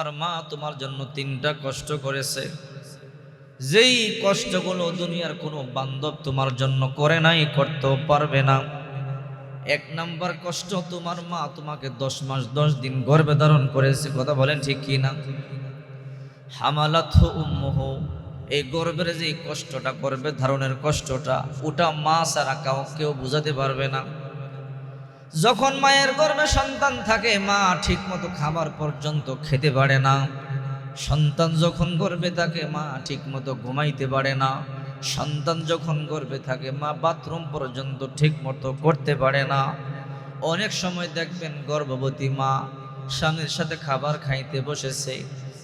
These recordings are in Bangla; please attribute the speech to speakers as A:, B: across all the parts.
A: আর মা তোমার জন্য 3টা কষ্ট করেছে, যেই কষ্টগুলো দুনিয়ার কোনো বান্ধব তোমার জন্য করে নাই, করতেও পারবে না। 1 নাম্বার কষ্ট, তোমার মা তোমাকে 10 মাস 10 দিন গর্ভে ধারণ করেছে। কথা বলেন ঠিক কি না? হামালাতহু উম্মুহু, এই গর্ভের যে কষ্টটা, গর্ভে ধারণের কষ্টটা, ওটা মা ছাড়া কেউ বুঝাতে পারবে না। যখন মায়ের গর্ভে সন্তান থাকে, মা ঠিক মতো খাবার পর্যন্ত খেতে পারে না। সন্তান যখন গর্ভে থাকে, মা ঠিক মতো ঘুমাইতে পারে না। সন্তান যখন গর্ভে থাকে, মা বাথরুম পর্যন্ত ঠিক মতো করতে পারে না। অনেক সময় দেখবেন গর্ভবতী মা স্বামীর সাথে খাবার খাইতে বসেছে,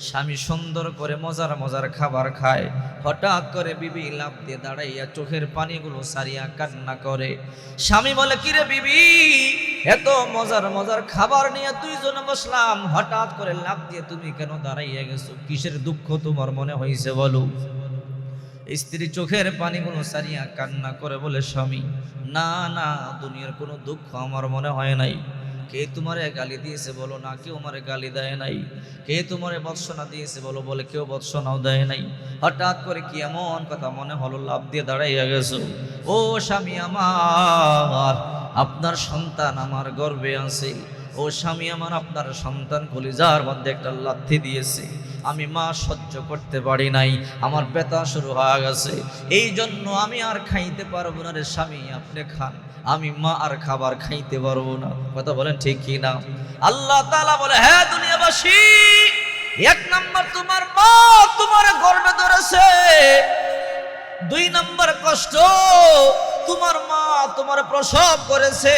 A: স্বামী সুন্দর করে মজার মজার খাবার খায়, হঠাৎ করে বিবি লাফ দিয়ে দাঁড়াইয়া চোখের পানিগুলো সারিয়া কান্না করে। স্বামী বলে, কিরে বিবি, এত মজার মজার খাবার নিয়ে 2 জন বসলাম, হঠাৎ করে লাফ দিয়ে তুমি কেন দাঁড়াইয়া গেছো? কিসের দুঃখ তোমার মনে হয়েছে বলো? স্ত্রী চোখের পানিগুলো সারিয়া কান্না করে বলে, স্বামী, না না, দুনিয়ার কোনো দুঃখ আমার মনে হয় নাই। কে তোমারে গালি দিয়েছে বলো? না, কেউ আমারে গালি দেয় নাই। কে তোমারে বৎসনা দিয়েছে বলো? বলে কেউ বৎসনাও দেয় নাই। হঠাৎ করে কি এমন কথা মনে হলো লাফ দিয়ে দাঁড়াইয়া গেছো? ও স্বামী আমার, আপনার সন্তান আমার গর্ভে আছে। ও স্বামী আমার, আপনার সন্তান কলিজার মধ্যে একটা লাথি দিয়েছে, আমি মা সহ্য করতে পারি নাই, আমার ব্যথা শুরু হয়ে গেছে, এই জন্য আমি আর খাইতে পারবো না। রে স্বামী, আপনি খান, আমি মা আর খাবার খাইতে পারবো না। কথা বলেন ঠিক কি না? আল্লাহ তাআলা বলে, হ্যাঁ দুনিয়াবাসী, 1 নাম্বার তোমার মা তোমার গর্ভে ধরেছে। 2 নাম্বার কষ্ট, তোমার মা তোমার প্রসব করেছে।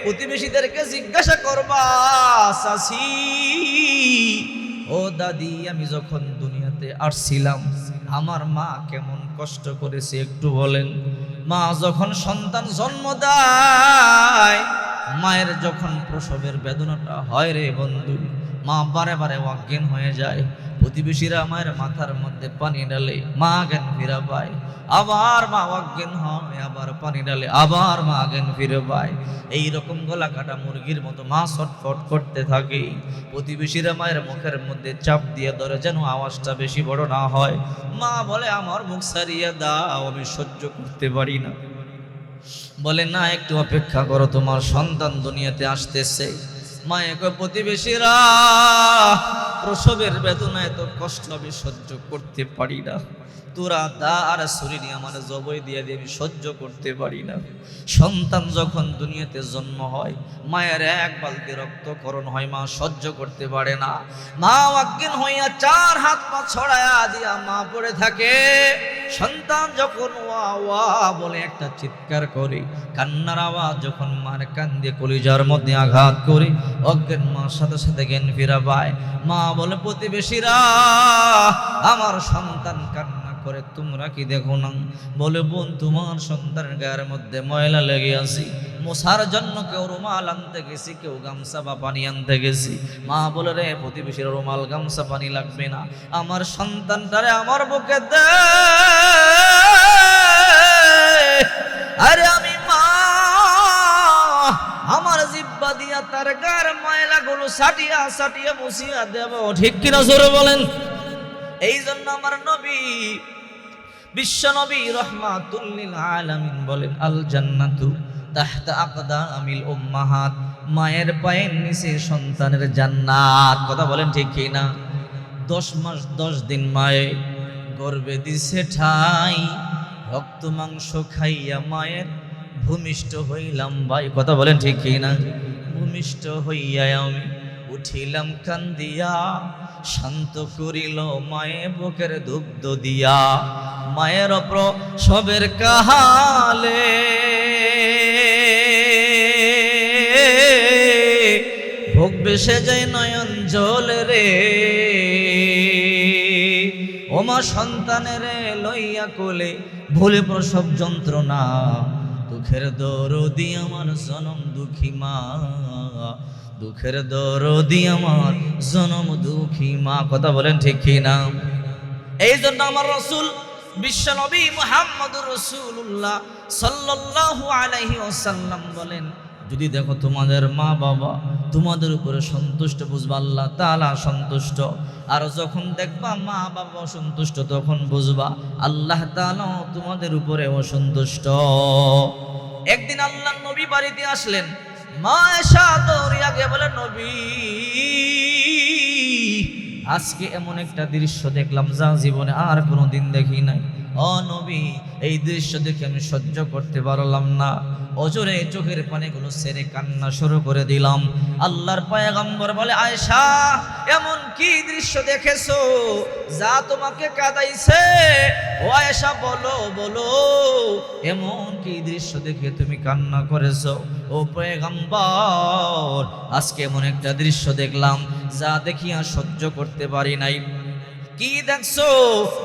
A: প্রতিবেশীদেরকে জিজ্ঞাসা করবা, চাচি ও দাদি, আমি যখন দুনিয়াতে আসছিলাম আমার মা কেমন কষ্ট করেছে একটু বলেন? মা যখন সন্তান জন্ম দেয়, মায়ের যখন প্রসবের বেদনাটা হয় রে বন্ধু, মা বারে বারে অজ্ঞান হয়ে যায়। প্রতিবেশীরা মায়ের মাথার মধ্যে পানি ঢালে, মা জ্ঞান ফিরে পায়, আবার মা অজ্ঞান হয়, আবার পানি ঢালে, আবার মা জ্ঞান ফিরে পায়। এইরকম গলা কাটা মুরগির মতো মা ছটফট করতে থাকে। প্রতিবেশীরা মায়ের মুখের মধ্যে চাপ দিয়ে ধরে যেন আওয়াজটা বেশি বড় না হয়। মা বলে, আমার মুখ সারিয়ে দাও, আমি সহ্য করতে পারি না। বলে, না, একটু অপেক্ষা করো, তোমার সন্তান দুনিয়াতে আসতেছে। মায়ে কয়, প্রতিবেশীরা, প্রসবের বেদনা এত কষ্ট আমি সহ্য করতে পারি না, তোরা দা আর ছুরি নিয়ে আমার জবই দিয়ে দিয়ে আমি সহ্য করতে পারি না। সন্তান যখন দুনিয়াতে জন্ম হয়, মায়ের 1 বালতি রক্তকরণ হয়, মা সহ্য করতে পারে না। মা অজ্ঞান হইয়া 4 হাত পা ছড়ায়া দিয়া মা পড়ে থাকে। সন্তান যখন ওয়া ওয়া বলে একটা চিৎকার করে, কান্নার আওয়াজ যখন মার কান দিয়ে কলিজার মধ্যে আঘাত করে, অজ্ঞান মার সাথে সাথে জ্ঞান ফিরে পায়। মা বলে, প্রতিবেশীরা, আমার সন্তান কান্না করে, তোমরা কি দেখো না? বলে, বোন, তোমার সন্তানের গায়ের মধ্যে ময়লা লেগে আছে, মোছার জন্য কেউ রুমাল আনতে গেছি, কেউ গামছা বা পানি আনতে গেছি। মা বলে, রে প্রতিবেশীর রুমাল গামছা পানি লাগবে না, আমার সন্তানটারে আমার বুকে দে। আরে আমি মা, আমার জিহ্বা দিয়া তার গায়ের ময়লাগুলো সাটিয়া সাটিয়া মুছিয়া দেব। ঠিক কিনা জোরে বলেন? এই জন্য আমার নবী, বিশ্ব নবী রাহমাতুল লিল আলামিন বলেন, আল জান্নাতু তাহতা আকদামিল উম্মাহাত, মায়ের পায়ের নিচে সন্তানের জান্নাত। কথা বলেন ঠিক কি না? 10 মাস 10 দিন মায়ে গর্ভে দিছে ঠাই, রক্ত মাংস খাইয়া মায়ের ভূমিষ্ঠ হইলাম ভাই। কথা বলেন ঠিক কি না? ভূমিষ্ঠ হইয়া আমি উঠিলাম কান্দিয়া, শান্ত করিল মায়ে বুকের দুগ্ধ দিয়া, মায়ের প্রসবের কাহালে ভোগ বেসে যায় নয়ন জলে রে। ওমা সন্তানের লইয়া কোলে ভুলে প্রসব যন্ত্রণা, দুঃখের দরদি আমার জনম দুঃখী মা, দুঃখের দরদি আমার জনম দুঃখী মা। কথা বলেন ঠিক কি না? এই জন্য আমার রাসূল বিশ্ব নবী মুহাম্মদুর রাসূলুল্লাহ সাল্লাল্লাহু আলাইহি ওয়াসাল্লাম বলেন, যদি দেখো তোমাদের মা বাবা তোমাদের উপরে সন্তুষ্ট, বুঝবা আল্লাহ তাআলা সন্তুষ্ট। আর যখন দেখবা মা বাবা অসন্তুষ্ট, তখন বুঝবা আল্লাহ তাআলা তোমাদের উপরে অসন্তুষ্ট। একদিন আল্লাহর নবী বাড়িতে আসলেন, মা আয়েশা দৌড়িয়া গিয়ে বলে, নবী আজকে এমন একটা দৃশ্য দেখলাম যা জীবনে আর কোনোদিন দেখি নাই। ও নবী, এই দৃশ্য দেখে আমি সহ্য করতে পারলাম না, অজরে চোখের পানিগুলো ছেড়ে কান্না শুরু করে দিলাম। আল্লাহর পয়গম্বর বলে, আয়েশা এমন কি দৃশ্য দেখেছো যা তোমাকে কাঁদাইছে? ও আয়েশা বলো বলো, এমন কি দৃশ্য দেখে তুমি কান্না করেছো? ও পয়গম্বর, আজকে এমন একটা দৃশ্য দেখলাম যা দেখিয়া সহ্য করতে পারি নাই। কি দেখছো?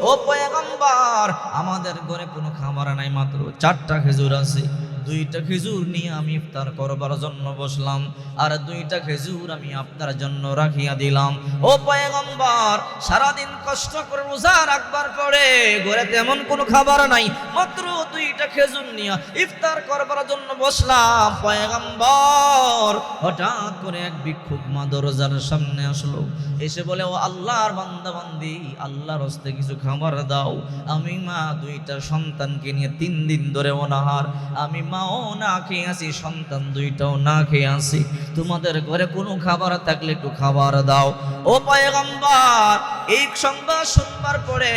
A: ও পয়গম্বর, আমাদের ঘরে কোনো খাবার নাই, মাত্র 4টা খেজুর আছে। 2টা খেজুর নিয়ে আমি ইফতার করবার জন্য বসলাম, আর 2টা খেজুর আমি আপনার জন্য রাখিয়া দিলাম। ও পয়গম্বর, সারাদিন কষ্ট করে রোজা রাখবার পরে ঘরে তেমন কোনো খাবার নাই, মাত্র 2টা খেজুর নিয়ে ইফতার করবার জন্য বসলাম। পয়গম্বর, হঠাৎ করে এক ভিক্ষুক মা দরজার সামনে আসলো, এসে বলে, ও আল্লাহর বান্দা বান্দি, আল্লাহর হস্তে কিছু খাবার দাও। আমি মা 2টা সন্তানকে নিয়ে 3 দিন ধরে অনাহার, আমি মাও না খেয়ে আসি, সন্তান 2টাও না খেয়ে আসি, তোমাদের ঘরে কোনো খাবার থাকলে একটু খাবার দাও। ও পয়গম্বর, এই সংবাদ শুনবার পরে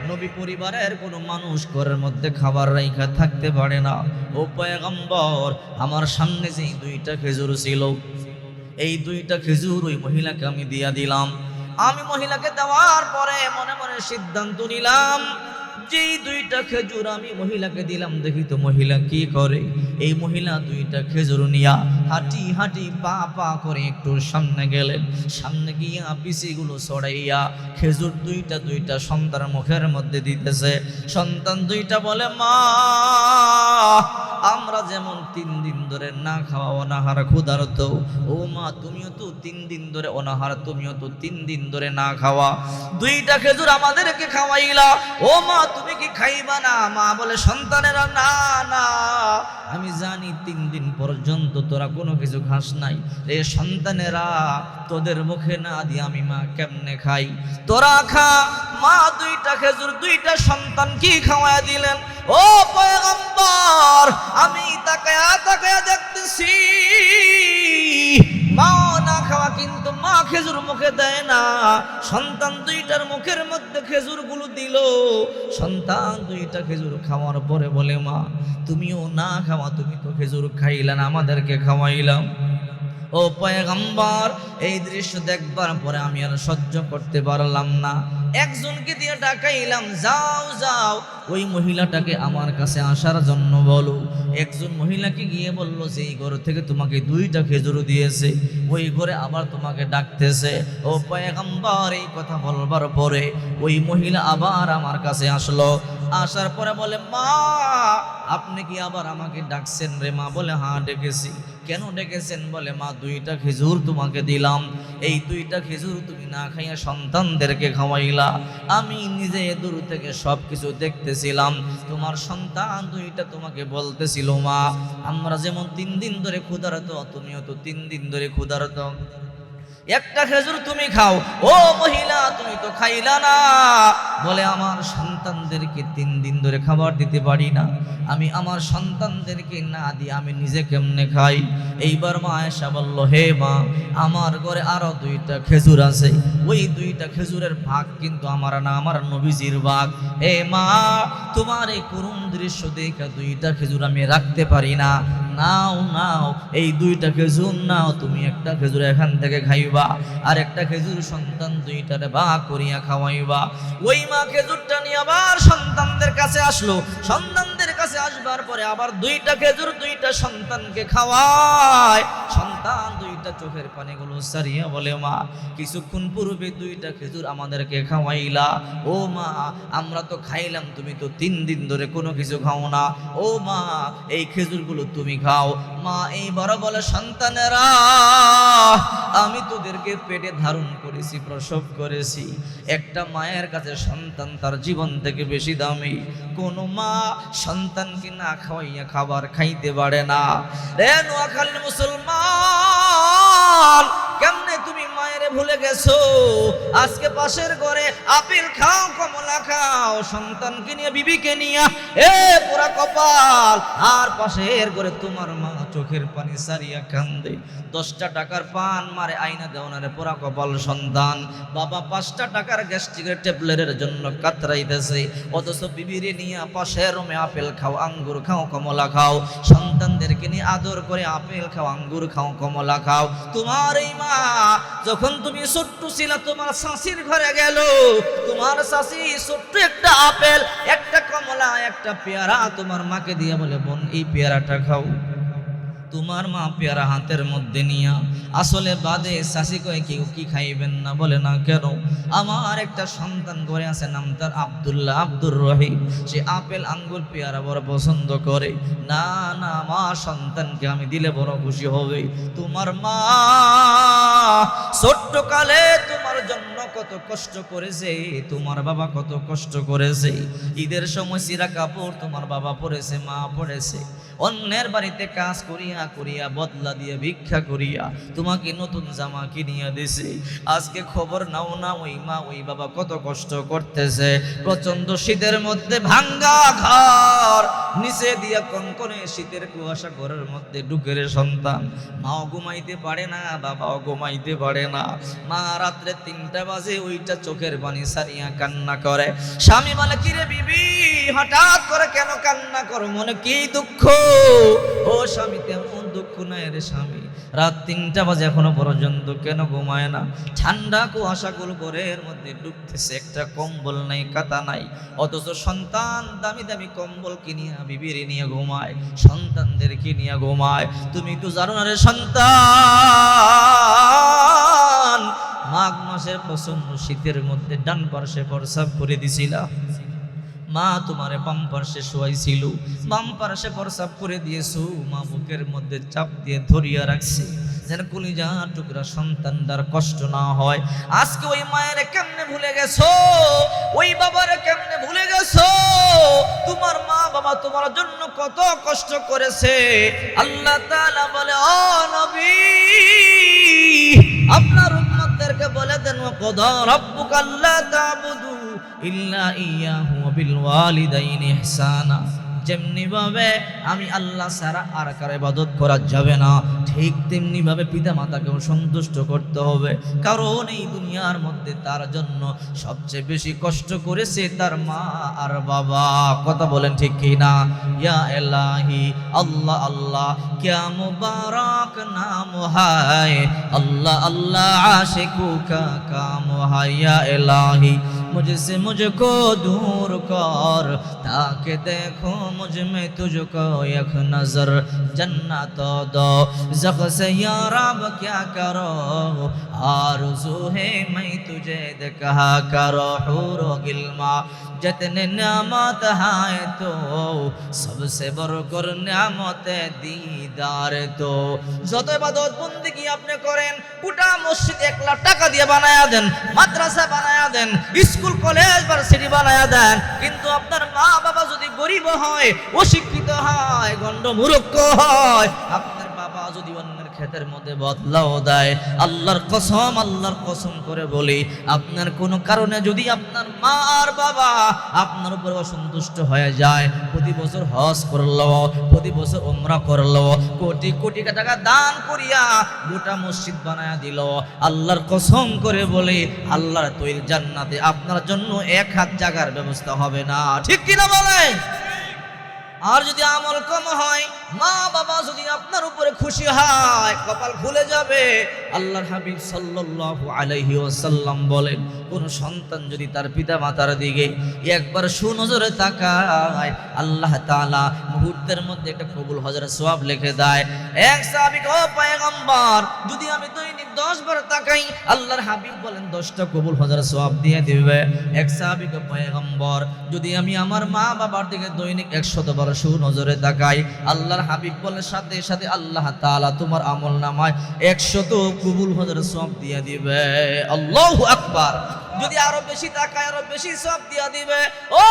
A: নবী পরিবারের কোনো মানুষ ঘরের মধ্যে খাবার রাইখা থাকতে পারে না। ও পয়গম্বর, আমার সামনে যে 2টা খেজুর ছিল, এই 2টা খেজুর ওই মহিলাকে আমি দিয়া দিলাম। আমি মহিলাকে দেওয়ার পরে মনে মনে সিদ্ধান্ত নিলাম, যেই 2টা খেজুর আমি মহিলাকে দিলাম, দেখি তো মহিলা কি করে। এই মহিলা 2টা খেজুর নিয়া হাঁটি হাঁটি পা পা করে একটু সামনে গেলেন, সামনে গিয়া পিসিগুলো ছড়াইয়া খেজুর 2টা সন্তানের মুখের মধ্যে দিতেছে। সন্তান 2টা বলে, মা আমরা যেমন 3 দিন ধরে না খাওয়া অনাহার ক্ষুধার্ত, ও মা তুমিও তো 3 দিন ধরে অনাহার, তুমিও তো 3 দিন ধরে না খাওয়া, 2টা খেজুর আমাদেরকে খাওয়াইলা, ও মা তুমি কি খাইবা না? মা বলে, সন্তানেরা না না, আমি জানি 3 দিন পর্যন্ত তোরা কোনো কিছু খাস নাই, রে সন্তানেরা তোদের মুখে না দিয়ে আমি মা কেমনে খাই, তোরা খা। মা 2টা খেজুর 2টা সন্তান কি খাওয়া দিলেন। ও পয়গম্বর, আমি তাকায়া তাকায়া দেখতেছি মা না খাওয়া, কিন্তু মা খেজুর মুখে দেয় না। সন্তান 2টার মুখের মধ্যে খেজুর গুলো দিল। সন্তান 2টা খেজুর খাওয়ার পরে বলে, মা তুমিও না খাওয়া, তুমি তো খেজুর খাইলেন, আমাদেরকে খাওয়াইলাম। ও পয়গম্বর, এই দৃশ্য দেখবার পরে আমি আর সহ্য করতে পারলাম না, একজনকে দিয়ে ডাকাইলাম, যাও যাও ওই মহিলাটাকে আমার কাছে আসার জন্য বলো। একজন মহিলাকে গিয়ে বলল, যে এই ঘর থেকে তোমাকে 2টা খেজুর দিয়েছে, ওই ঘরে আবার তোমাকে ডাকতেছে। ও পয়গম্বর, এই কথা বলবার পরে ওই মহিলা আবার আমার কাছে আসলো, আসার পরে বলে, মা আপনি কি আবার আমাকে ডাকছেন রে? মা বলে, হ্যাঁ ডেকেছি। কেন ডেকেছেন? বলে, মা 2টা খেজুর তোমাকে দিলাম, এই 2টা খেজুর তুমি না খাইয়া সন্তানদেরকে খাওয়াইলা, আমি নিজে দূর থেকে সব কিছু দেখতেছিলাম, তোমার সন্তান 2টা তোমাকে বলতেছিল, মা আমরা যেমন 3 দিন ধরে ক্ষুধার্ত, তুমিও তো 3 দিন ধরে ক্ষুধার্ত, একটা খেজুর তুমি খাও। ও মহিলা, তুমি তো খাইলা না। বলে, আমার সন্তানদেরকে 3 দিন ধরে খাবার দিতে পারি না, আমি আমার সন্তানদেরকে না দিয়ে আমি নিজে কেমনে খাই? এইবার মা আয়েশা বলল, হে মা, আমার ঘরে আরো 2টা খেজুর আছে, ওই 2টা খেজুরের ভাগ কিন্তু আমার না, আমার নবীজির ভাগ। হে মা, তোমার এই করুণ দৃশ্য দেখে 2টা খেজুর আমি রাখতে পারি না, নাও নাও এই 2টা খেজুর নাও, তুমি একটা খেজুর এখান থেকে খাইবা, আর একটা খেজুর সন্তান 2টারে ভাগ করিয়া খাওয়াইবা। ওই মা খেজুরটা নিয়ে আবার সন্তানদের কাছে আসলো, সন্তানদের কাছে আসবার পরে আবার 2টা খেজুর 2টা সন্তানকে খাওয়ায়। সন্তান 2টা চোখের পানিগুলো সারিয়া বলে, মা কিছুক্ষণ পূর্বে 2টা খেজুর আমাদেরকে খাওয়াইলা, ও মা আমরা তো খাইলাম, তুমি তো 3 দিন ধরে কোনো কিছু খাও না, ও মা এই খেজুরগুলো তুমি খাও। মা এইবার বলে, সন্তানেরা আমি তোদেরকে পেটে ধারণ করেছি, প্রসব করেছি, একটা মায়ের কাছে সন্তান তার জীবন থেকে বেশি দামি। কোন মা সন্তান সন্তানকে না খাওয়াইয়া খাবার খাইতে পারে না। রে নোয়াখালীর মুসলমান, কেমনে তুমি মায়ের ভুলে গেছো? আজকে পাশের ঘরে আপেল খাও, কমলা খাও, সন্তানকে নিয়ে, বিবিকে নিয়ে, পুরা কপাল। আর পাশের ঘরে তোমার মা চোখের পানি সারিয়া কান্দে, 10টা টাকার পান মারে আইনা দেওয়ারে পুরা কপাল সন্তান। বাবা 5টা টাকার গ্যাস্ট্রিকের ট্যাবলেটের জন্য কাতরাইতেছে, অথচ বিবিরে নিয়ে পাশের রুমে আপেল খাও, আঙ্গুর খাও, কমলা খাও, সন্তানদেরকে নিয়ে আদর করে আপেল খাও, আঙ্গুর খাও, কমলা খাও। তোমার এই মা যখন তুমি ছোট্ট ছিল, তোমার শাশির ঘরে গেল, তোমার শাশি ছোট্ট একটা আপেল, একটা কমলা, একটা পেয়ারা তোমার মাকে দিয়ে বলে, বোন এই পেয়ারাটা খাও। তোমার মা পেয়ারা হাতের মধ্যে নিয়া আসলে বাদে শাশি কয়ে কেউ কি খাইবেন না, বলে না কেন? আমার একটা সন্তান ঘরে আছে, নাম তার আব্দুল্লাহ, আব্দুর রহিম, সে আপেল আঙ্গুর পেয়ারা বড় পছন্দ করে। না না, মা সন্তানকে আমি দিলে বড় খুশি হবে। তোমার মা ছোট্ট কালে তোমার জন্য কত কষ্ট করেছে, তোমার বাবা কত কষ্ট করেছে। ঈদের সময় সিরা কাপড় তোমার বাবা পরেছে, মা পরেছে, অন্যের বাড়িতে কাজ করিয়া করিয়া বদলা দিয়ে ভিক্ষা করিয়া তোমাকে নতুন জামা কিনিয়া দিছে। আজকে খবর নাও না, ওই মা ওই বাবা কত কষ্ট করতেছে। প্রচন্ড শীতের মধ্যে ভাঙ্গা ঘর, নিচে দিয়া কনকনে শীতের কুয়াশা ঘরের মধ্যে ঢুকের সন্তান, মাও ঘুমাইতে পারে না, বাবাও ঘুমাইতে পারে না। মা রাত্রে 3টা বাজে ওইটা চোখের পানি সারিয়া কান্না করে। স্বামী বলে, কিরে বিবি হঠাৎ করে কেন কান্না করো, মনে কি দুঃখ? ও স্বামী, তেমন দুঃখ নাই রে স্বামী, রাত 3টা বাজে এখনো পর্যন্ত কেন ঘুমায় না? ঠান্ডা কুয়াশাগুলো ঘরের মধ্যে ঢুকতেছে, একটা কম্বল নাই, কাতা নাই, অথচ সন্তান দামি দামি কম্বল কিনিয়া বিবির নিয়ে ঘুমায়, সন্তানদেরকে নিয়ে ঘুমায়। তুমি তো জানো না রে সন্তান, মাঘ মাসের প্রচন্ড শীতের মধ্যে ডান পার্শ্বে প্রস্রাব করে দিছিলা, মা তোমারে বাম পার্শ্বে শোয়াইছিল, বাম পার্শ্বে প্রস্রাব করে দিয়েছো, মা বুকের মধ্যে চাপ দিয়ে ধরিয়া রাখছে যেন কলিজা টুকরা সন্তানটার কষ্ট না হয়। আজকে ওই মায়ের কেমনে ভুলে গেছো, ওই বাবারে কেমনে ভুলে গেছো? তোমার মা বাবা তোমার জন্য কত কষ্ট করেছে। আল্লাহ তাআলা বলে, ও নবী আপনার উম্মতদেরকে বলে দেন, ওয়াকাদা রাব্বুকা আল্লা তা'বুদু ইল্লা ইয়াহু ওয়া বিল ওয়ালিদাইনি ইহসানা। যেমনি ভাবে আমি আল্লাহ ছাড়া আর কারো ইবাদত করা যাবে না, ঠিক তেমনি ভাবে পিতা মাতাকেও সন্তুষ্ট করতে হবে। কারণ এই দুনিয়ার মধ্যে তার জন্য সবচেয়ে বেশি কষ্ট করেছে তার মা আর বাবা। কথা বলেন ঠিক কি না? ইয়া ইলাহি আল্লাহ আল্লাহ क्या मुबारक नाम है, अल्लाह अल्लाह आशिकू का काम है। या इलाही मुझसे मुझको दूर कर, ताकि देखो मुझ में तुझको एक नजर, जन्नत दो ज़ख से या रब क्या करो, आरज़ू है मैं तुझे देखा करो। हूरो गिल्मा जितने नियामत है तो सबसे बढ़कर नियामत दीदार तो। যত ইবাদত বন্দেগী আপনি করেন, গোটা মসজিদ 1 লাখ টাকা দিয়ে বানায়া দেন, মাদ্রাসা বানায়া দেন, স্কুল কলেজ ভার্সিটি বানায়া দেন, কিন্তু আপনার মা বাবা যদি গরিব হয়, অশিক্ষিত হয়, গন্ড মূর্খ হয়, আপনার বাবা যদি অন্যের ক্ষেতের মধ্যে বদলাও দেয়, আল্লাহর কসম করে বলি, আপনার কোনো কারণে যদি আপনার মা আর বাবা আপনার উপর অসন্তুষ্ট হয়ে যায়, প্রতি বছর হজ করলো, প্রতি বছর উমরা করলো, কোটি কোটি টাকা দান করিয়া গোটা মসজিদ বানায়া দিল, আল্লাহর কসম করে বলি, আল্লাহর তৈরি জান্নাতে আপনার জন্য 1 হাত জায়গার ব্যবস্থা হবে না। ঠিক কিনা বলেন? আর যদি আমল কম হয়, মা বাবা যদি আপনার উপরে খুশি হয়, কপাল খুলে যাবে। আল্লাহর হাবিব সাল্লাল্লাহু আলাইহি ওয়াসাল্লাম বলেন, কোন সন্তান যদি তার পিতা মাতার দিকে একবার সুনজরে তাকায়, আল্লাহ তাআলা মুহূর্তের মধ্যে একটা কবুল হজের সওয়াব লিখে দেয়। এক সাহাবী ও পয়গম্বর, যদি আমি দৈনিক 10 বার তাকাই, আল্লাহর হাবিব বলেন 10টা কবুল হজের সওয়াব দিয়ে দিবে। এক সাহাবী ও পয়গম্বর, যদি আমি আমার মা বাবার দিকে দৈনিক 100 বার সুনজরে তাকাই, আল্লাহর হাবিব বলেন সাথে সাথে আল্লাহ তাআলা তোমার আমলনামায় 100 কবুল হজের সওয়াব দিয়ে দিবে। আল্লাহু আকবার। যদি আরো বেশি তাকায় আরো বেশি সব দিয়া দিবে। ও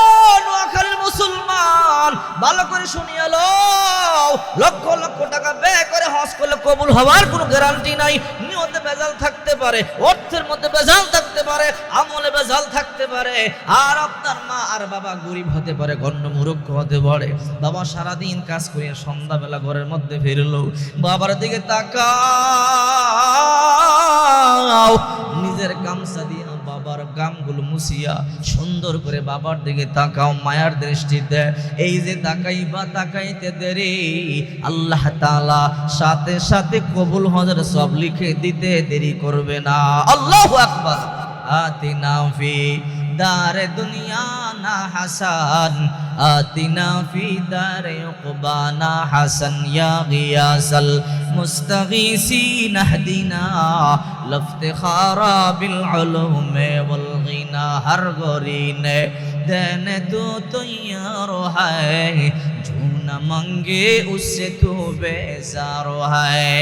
A: নোয়াখালীর মুসলমান, ভালো করে শুনিয়ে লও, লক্ষ লক্ষ টাকা ব্যয় করে হজ করলে কবুল হওয়ার কোনো গ্যারান্টি নাই। নিয়তে ভেজাল থাকতে পারে, অর্থের মধ্যে ভেজাল থাকতে পারে, আমলে ভেজাল থাকতে পারে, আর আপনার মা আর বাবা গরিব হতে পারে, গণ্য মূর্খ হতে পারে। বাবা সারাদিন কাজ করে সন্ধ্যাবেলা ঘরের মধ্যে ফিরলো, বাবার দিকে তাকাও, নিজের গামছা দিয়ে বাবার গামগুলো মুছিয়া সুন্দর করে বাবার দিকে তাকাও মায়ার দৃষ্টিতে। এই যে তাকাইবা, তাকাইতে দেরি আল্লাহ তাআলা সাথে সাথে কবুল হজের সব লিখে দিতে দেরি করবে না। আল্লাহু আকবার। আতিনা ফি দারে দুনিয়া না হাসান, আতিনা ফি দারে উকবানা হাসান, ইয়া গিয়াসাল মুস্তাগীসিন আহদিনা লফতিখারা বিল উলুমে ওয়াল গিনা। হর গরিনে দেনে তো তৈয়ার হ্যায়, जो न मांगे उससे तो बेजार है।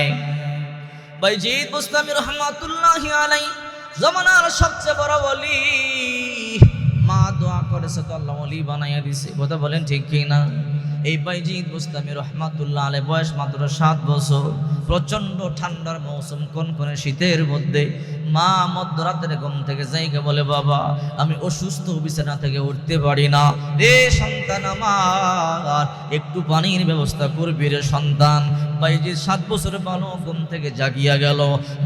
A: বাইজিদ বুস্তামি রহমাতুল্লাহি আলাইহি জামানার সবচেয়ে বড় ওলি, মা দোয়া করেছে তো আল্লাহ ওলি বানাইয়া দিছে। কথা বলেন ঠিক কি না? এই বাইজিদ বুস্তামি রহমাতুল্লাহ আলাইহি বয়স মাত্র 7 বছর। প্রচন্ড ঠান্ডার মৌসুম, কনকনে শীতের মধ্যে মা মধ্যরাতের ঘুম থেকে যাইকে বলে, বাবা আমি অসুস্থ, বিছানা থেকে উঠতে পারি না, রে সন্তান আমার একটু পানির ব্যবস্থা করবি রে সন্তান। বাইজিদ 7 বছরের বালক ঘুম থেকে জাগিয়া গেল,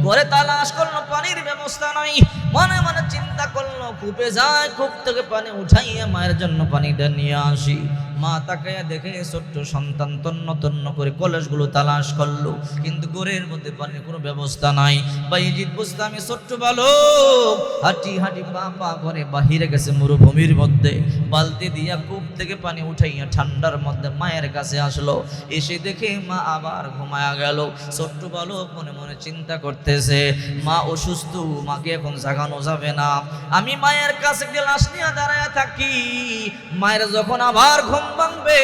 A: ঘরে তালাশ করলো, পানির ব্যবস্থা নাই। মনে মনে চিন্তা করলো, কূপে যায়, কূপ থেকে পানি উঠাইয়া মায়ের জন্য পানিটা নিয়ে আসি। মা তাকাইয়া দেখে ছোট্ট সন্তান তন্ন তন্ন করে কলসগুলো তালাশ করলো, কিন্তু ঘরের মধ্যে পানির কোনো ব্যবস্থা নাই। বাইজিদ বুস্তামি ছোট্ট বালক হাঁটি হাঁটি পা পা করে বাহিরে গেছে মরুভূমির মধ্যে, বালতি দিয়া কূপ থেকে পানি উঠাইয়া ঠান্ডার মধ্যে মায়ের কাছে আসলো। এসে দেখে মা আবার ঘুমায়া গেল। ছোট্ট বালক মনে মনে চিন্তা করতেছে, মা অসুস্থ, মাকে এখন জাগানো যাবে না, আমি মায়ের কাছে গ্লাস নিয়ে দাঁড়ায় থাকি, মায়ের যখন আবার ঘুম ভাঙবে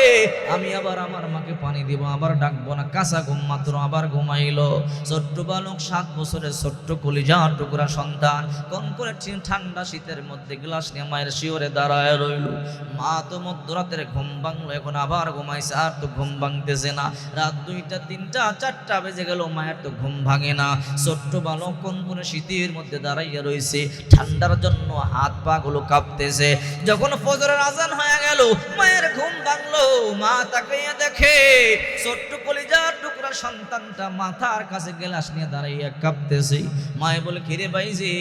A: আমি আবার আমার মাকে পানি দিব, আবার ডাকবো না। কাঁচা ঘুম মাত্র, আবার ঘুমাইলো। ছোট্ট বালক 7 বছরের ছোট্ট কলিজা টুকরা সন্তান কোন করে ঠান্ডা শীতের মধ্যে গ্লাস নিয়ে মায়ের শিওরে দাঁড়ায় রইল। মা তো মধ্যরাতের ঘুম ভাঙলো, এখন আবার ঘুমাইছে, আর তো ঘুম ভাঙতেছে না। রাত 2টা 3টা 4টা বেজে গেল, মায়ের তো ঘুম ভাঙে না। ছোট্ট বালক কোন করে শীতের মধ্যে দাঁড়াইয়া রয়েছে, ঠান্ডার জন্য হাত পা গুলো কাঁপতেছে। যখন ফজরের আজান হয়ে গেল, মায়ের ঘুম ভাঙলো। মা তাকাইয়া দেখে ছোট্ট কলিজার টুকরা সন্তানটা মাথার কাছে গ্লাস নিয়ে দাঁড়াইয়া কাঁপতেছে। মায়ে বলে, কিরে বাইজি,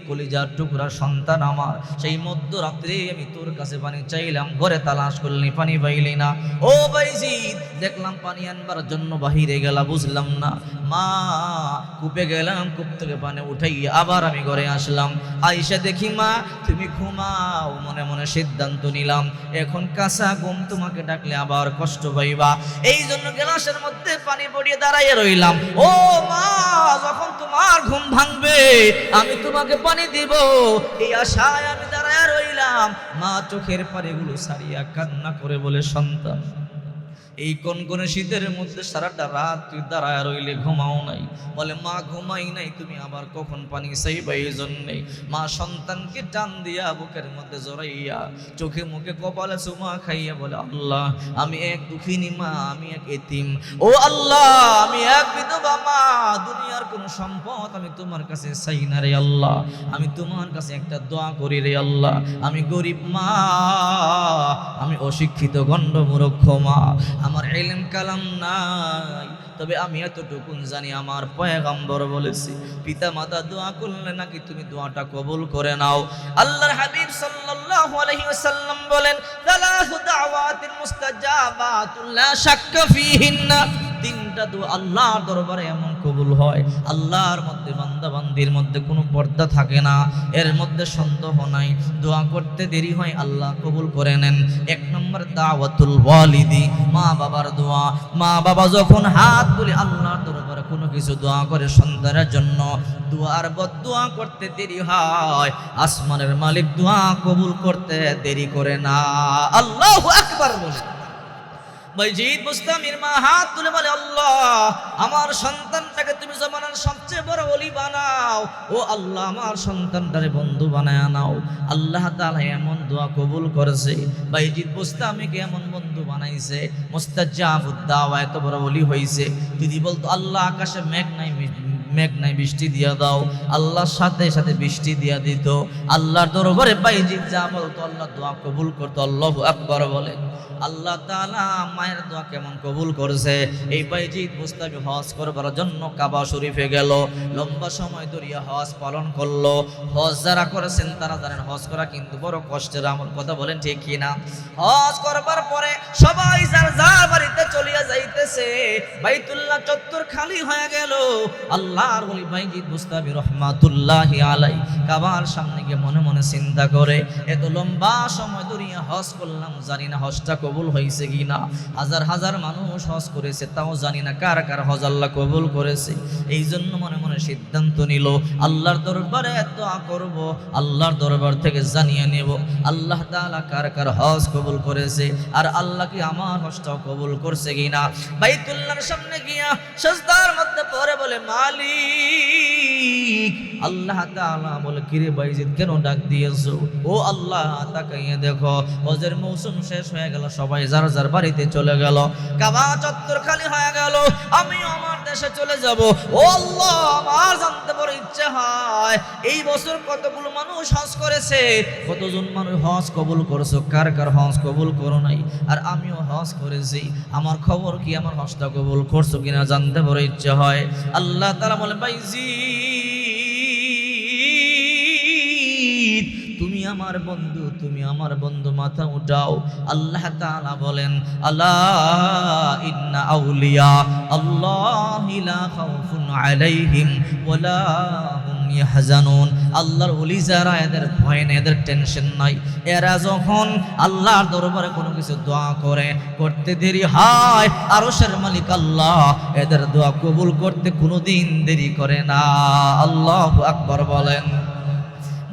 A: কলিজার টুকরা সন্তান আমার, সেই মধ্যরাত্রে আমি তোর কাছে পানি চাইলাম, ঘরে তালাশ করলি, পানি পাইলি না। ও বাইজি, দেখলাম পানি আনবার জন্য বাহিরে গেলা, বুঝলাম না। মা কূপে গেলাম, কূপ থেকে পানি উঠাইয়া আবার আমি ঘরে আসলাম। আইসা দেখি মা তুমি ঘুমাও। মনে মনে সিদ্ধান্ত নিলাম, এখন কাঁচা ঘুম, তোমাকে ডাকলে আবার কষ্ট পাইবা, এই জন্য গ্লাসের মধ্যে পানি পড়িয়ে দাঁড়াইয়া রইলাম। ও মা, যখন তোমার ঘুম ভাঙবে আমি তোমাকে পানি দিব, এই আশায় আমি দাঁড়াইয়া রইলাম। মা চোখের পানিগুলো সারিয়া কান্না করে বলে, সন্তান এই কনকনে শীতের মধ্যে সারাটা রাত তুই দাঁড়ায় রইলে, ঘুমাও নাই? বলে, মা ঘুমাই নাই, তুমি আবার কখন পানি চাইবা এই জন্যে। মা সন্তানকে টান দিয়া বুকের মধ্যে জড়াইয়া চোখে মুখে কপালে চুমা খাইয়া বলে, আল্লাহ আমি এক দুঃখিনী মা, আমি এক এতিম, ও আল্লাহ আমি এক বিধবা মা, দুনিয়ার কোন সম্পদ আমি তোমার কাছে চাই না রে আল্লাহ, আমি তোমার কাছে একটা দোয়া করি রে আল্লাহ, আমি গরিব মা, আমি অশিক্ষিত গণ্ড মূর্খ মা, আমার ইলম কালাম নাই, তবে আমি এতটুকুন জানি আমার পয়গম্বর বলেছে পিতা মাতা দোয়া করলে নাকি তুমি দোয়াটা কবুল করে নাও। আল্লাহর হাবিব সাল্লাল্লাহু আলাইহি ওয়াসাল্লাম বলেন, সালাসু দাওয়াতিন মুস্তাজাবাতুন লা শাক্কা ফীহিন্না, 3টা দোয়া আল্লাহর দরবারে এমন কবুল হয়, আল্লাহর মধ্যে বান্দা বান্দির মধ্যে কোনো পর্দা থাকে না, এর মধ্যে সন্দেহ নাই, দোয়া করতে দেরি হয় আল্লাহ কবুল করে নেন। 1 নম্বর দাওয়াতুল ওয়ালিদি, মা বাবার দোয়া। মা বাবা যখন হাত তুলে আল্লাহর দরবারে কোনো কিছু দোয়া করে সন্তানের জন্য, দোয়ার বদদোয়া করতে দেরি হয়, আসমানের মালিক দোয়া কবুল করতে দেরি করে না। আল্লাহু আকবার বলে বাইজিদ বুস্তামির মা হাত তুলে বলে, আল্লাহ আমার সন্তানটাকে তুমি জমানার সবচেয়ে বড় ওলি বানাও। ও আল্লাহ আমার সন্তানটারে বন্ধু বানায় নাও। আল্লাহ তাআলা এমন দোয়া কবুল করেছে, বাইজিদ বুস্তামিকে এমন বন্ধু বানাইছে, মুস্তাজাবুদ দাওয়া এত বড় ওলি হইছে। যদি বলতো আল্লাহ আকাশে মেঘ নাই বৃষ্টি দিয়া দাও, আল্লাহর সাথে সাথে বৃষ্টি দিয়া দিত। আল্লাহর দরবারে বাইজিদ যা বলতো আল্লাহ দোয়া কবুল করতো। আল্লাহু আকবার বলে। আল্লাহ তাআলা মায়ের দোয়া কেমন কবুল করেছে। এই বাইজিদ বুস্তামি হজ করবার জন্য কাবা শরীফে গেল, লম্বা সময় ধরে হজ পালন করলো। হজ যারা করেছেন তারা জানেন হজ করা কিন্তু বড় কষ্টের আমল, কথা বলেন ঠিক কিনা? হজ করবার পরে সবাই যার যার বাড়িতে চলিয়া যাইতেছে, বাইতুল্লাহ চত্বর খালি হয়ে গেল। আল্লাহর ওলি বাইজিদ বুস্তামি রহমাতুল্লাহি আলাই কাবার সামনে গিয়ে মনে মনে চিন্তা করে, এত লম্বা সময় ধরে হজ করলাম, জানি না হজটা কবুল হয়েছে কিনা। হাজার হাজার মানুষ হজ করেছে, তাও জানি না কার কার হজ আল্লাহ কবুল করেছে। এই জন্য মনে মনে সিদ্ধান্ত নিল আল্লাহর দরবারে দোয়া করব, আল্লাহর দরবার থেকে জানিয়ে নেব আল্লাহ তাআলা কার কার হজ কবুল করেছে, আর আল্লাহ কি আমার হজটাও কবুল করছে কিনা। বাইতুল্লাহর সামনে গিয়া সিজদার মধ্যে পড়ে বলে, মালিক। আল্লাহ তাআলা বলে, কিরে বাইজিদ কেন ডাক দিয়েছো? ও আল্লাহ তাকাইয়ে দেখো, হজের মৌসুম শেষ হয়ে গেল, সবাই যার যার বাড়িতে চলে গেল, কাবা চত্বর খালি হয়ে গেল, আমিও আমার দেশে চলে যাব। ও আল্লাহ, আমার জানতে বড় ইচ্ছে হয় এই বছর কতগুলো মানুষ হজ করেছে, কতজন মানুষ হজ কবুল করেছো, কার কার হজ কবুল করো নাই। আর আমিও হজ করেছি, আমার খবর কি, আমার হজটা কবুল করছো কিনা জানতে বড় ইচ্ছে হয়। আল্লাহ তাআলা বলে, বাইজিদ তুমি আমার বন্ধু, তুমি আমার বন্ধু, মাথা উঠাও। আল্লাহ তাআলা বলেন, আলা ইন্না আউলিয়া আল্লাহি লা খাউফুন আলাইহিম ওয়ালা হুম ইয়াহজানুন। আল্লাহর ওলি যারা, এদের ভয় নেই, এদের টেনশন নাই। এরা যখন আল্লাহর দরবারে কোনো কিছু দোয়া করতে দেরি হয়, আরশের মালিক আল্লাহ এদের দোয়া কবুল করতে কোনোদিন দেরি করে না। আল্লাহু আকবার বলেন।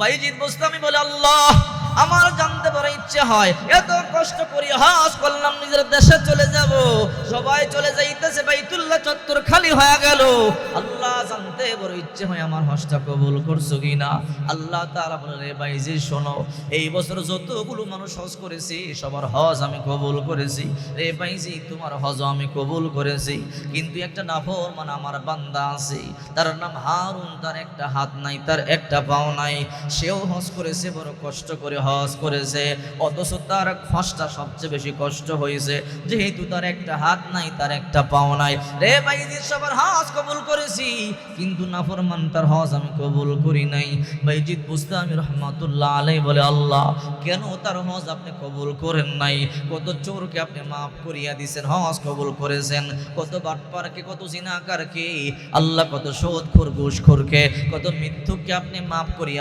A: বাইজিদ বুস্তামি বলে, আল্লাহ আমার জানতে বড় ইচ্ছে হয়, এত কষ্ট করি হজ করলাম, নিজের দেশে চলে যাব, সবাই চলে যাইতেছে, বাইতুল্লাহ চত্বর খালি হয়ে গেল। আল্লাহ জানতে বড় ইচ্ছে হয় আমার হজটা কবুল করছো কিনা। আল্লাহ তাআলা বলে, রে বাইজিদ শোনো, এই বছর যতগুলো মানুষ হজ করেছি সবার হজ আমি কবুল করেছি। রে বাইজিদ তোমার হজ আমি কবুল করেছি, কিন্তু একটা নাফরমান আমার বান্দা আছে, তার নাম হারুন, তার একটা হাত নাই, তার একটা পাও নাই, সেও হজ করেছে, বড় কষ্ট করে হজ করেছে, অথচ তার হজটা সবচেয়ে বেশি কষ্ট হয়েছে, যেহেতু তার একটা হাত নাই, তার একটা পাও নাই। রে বাইজিদ সবার হজ কবুল করেছি, কিন্তু নাফরমান তার হজ আমি কবুল করি নাই। বাইজিদ বুস্তামি রহমাতুল্লাহ আলাইহি বলে, আল্লাহ কেন তার হজ আপনি কবুল করেন নাই? কত চোরকে আপনি মাফ করিয়া দিয়েছেন, হজ কবুল করেছেন, কত বাটপারকে, কত জিনাকারকে আল্লাহ, কত সুদখোর ঘুষখোরকে, কত মিথ্যুককে আপনি মাফ করিয়া